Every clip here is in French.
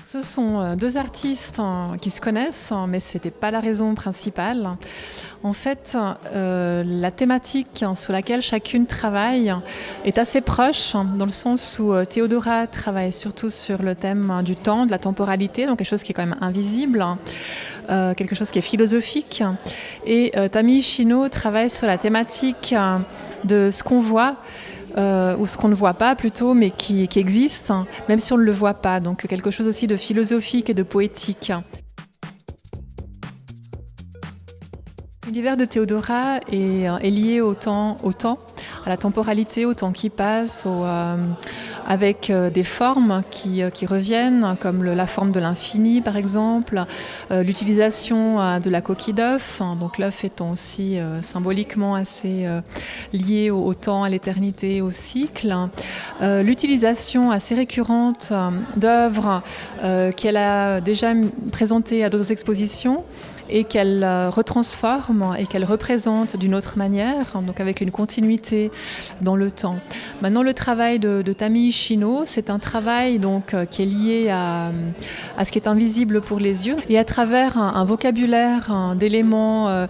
Ce sont deux artistes qui se connaissent, mais ce n'était pas la raison principale. En fait, la thématique sur laquelle chacune travaille est assez proche, dans le sens où Théodora travaille surtout sur le thème du temps, de la temporalité, donc quelque chose qui est quand même invisible, quelque chose qui est philosophique. Et Tamii Ishino travaille sur la thématique de ce qu'on voit, ou ce qu'on ne voit pas plutôt, mais qui existe, même si on ne le voit pas. Donc quelque chose aussi de philosophique et de poétique. L'univers de Théodora est lié au temps, à la temporalité, au temps qui passe, avec des formes qui reviennent, comme la forme de l'infini par exemple, l'utilisation de la coquille d'œuf, donc l'œuf étant aussi symboliquement assez lié au temps, à l'éternité, au cycle, l'utilisation assez récurrente d'œuvres qu'elle a déjà présentées à d'autres expositions, et qu'elle retransforme et qu'elle représente d'une autre manière, donc avec une continuité dans le temps. Maintenant, le travail de Tamii Ishino, c'est un travail donc, qui est lié à ce qui est invisible pour les yeux, et à travers un vocabulaire d'éléments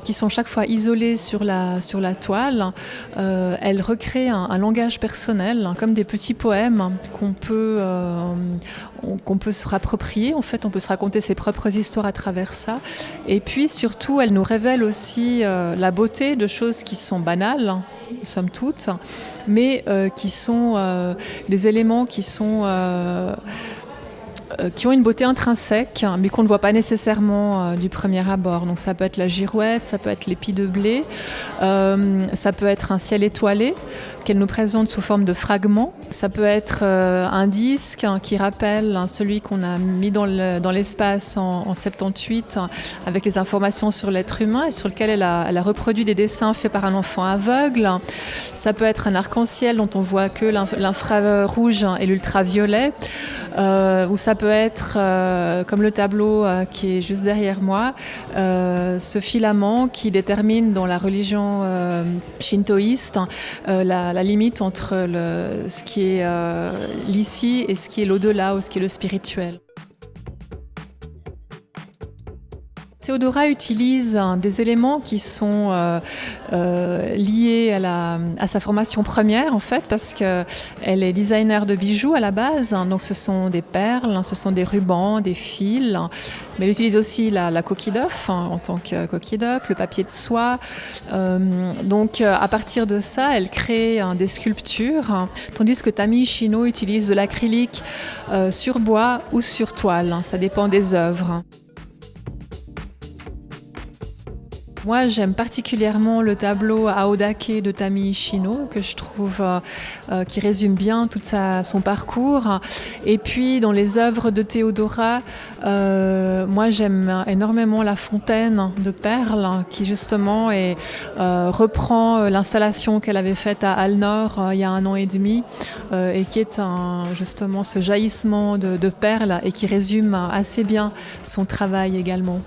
qui sont chaque fois isolés sur la toile, elle recrée un langage personnel, comme des petits poèmes qu'on peut se rapproprier. En fait, on peut se raconter ses propres histoires à travers ça. Et puis surtout, elle nous révèle aussi la beauté de choses qui sont banales, somme toute, mais qui sont des éléments qui ont une beauté intrinsèque, mais qu'on ne voit pas nécessairement du premier abord. Donc ça peut être la girouette, ça peut être l'épi de blé, ça peut être un ciel étoilé qu'elle nous présente sous forme de fragments. Ça peut être un disque qui rappelle celui qu'on a mis dans l'espace en 78 avec les informations sur l'être humain et sur lequel elle a reproduit des dessins faits par un enfant aveugle. Ça peut être un arc-en-ciel dont on voit que l'infrarouge et l'ultraviolet, ou ça peut être, comme le tableau qui est juste derrière moi, ce filament qui détermine dans la religion shintoïste la limite entre ce qui est l'ici et ce qui est l'au-delà ou ce qui est le spirituel. Théodora utilise des éléments qui sont liés à sa formation première, en fait, parce qu'elle est designer de bijoux à la base. Donc ce sont des perles, ce sont des rubans, des fils, mais elle utilise aussi la coquille d'œuf en tant que coquille d'œuf, le papier de soie. Donc à partir de ça, elle crée des sculptures, tandis que Tamii Ishino utilise de l'acrylique sur bois ou sur toile. Ça dépend des œuvres. Moi, j'aime particulièrement le tableau Aodake de Tamii Ishino, que je trouve qui résume bien tout son parcours. Et puis, dans les œuvres de Théodora, moi, j'aime énormément la fontaine de perles, qui justement reprend l'installation qu'elle avait faite à Alnor il y a 1 an et demi, et qui est justement ce jaillissement de perles et qui résume assez bien son travail également.